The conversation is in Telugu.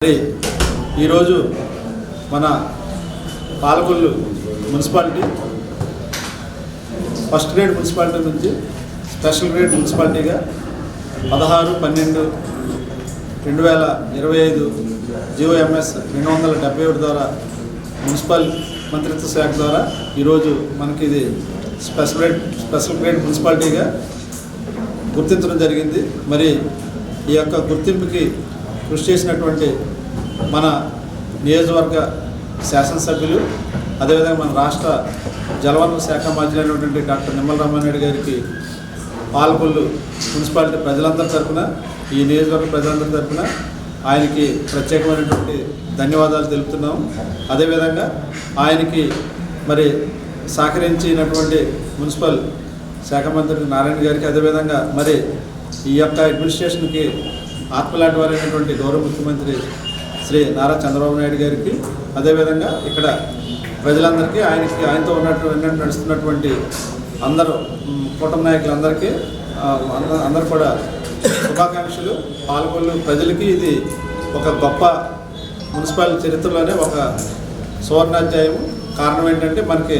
మరి ఈరోజు మన Palakollu municipality first grade municipality నుంచి స్పెషల్ గ్రేడ్ మున్సిపాలిటీగా 16/12/2025 GOMS 271 ద్వారా మున్సిపల్ మంత్రిత్వ శాఖ ద్వారా ఈరోజు మనకి ఇది స్పెషల్ గ్రేడ్ మున్సిపాలిటీగా గుర్తించడం జరిగింది. మరి ఈ యొక్క గుర్తింపుకి కృషి చేసినటువంటి మన నియోజకవర్గ శాసనసభ్యులు, అదేవిధంగా మన రాష్ట్ర జలవనరుల శాఖ మంత్రి అయినటువంటి డాక్టర్ నిమ్మల రామానాయుడు గారికి పాలకొల్లు మున్సిపాలిటీ ప్రజలందరి తరఫున, ఈ నియోజకవర్గ ప్రజలందరి తరఫున ఆయనకి ప్రత్యేకమైనటువంటి ధన్యవాదాలు తెలుపుతున్నాము. అదేవిధంగా ఆయనకి మరి సహకరించినటువంటి మున్సిపల్ శాఖ మంత్రి నారాయణ గారికి, అదేవిధంగా మరి ఈ యొక్క అడ్మినిస్ట్రేషన్కి ఆత్మలాంటి వారైనటువంటి గౌరవ ముఖ్యమంత్రి శ్రీ నారా చంద్రబాబు నాయుడు గారికి, అదేవిధంగా ఇక్కడ ప్రజలందరికీ ఆయనతో నడుస్తున్నటువంటి అందరూ కూటమి నాయకులందరికీ అందరూ కూడా శుభాకాంక్షలు. పాలకొల్లు ప్రజలకి ఇది ఒక గొప్ప మున్సిపాలిటీ చరిత్రలోనే ఒక సువర్ణాధ్యాయం. కారణం ఏంటంటే మనకి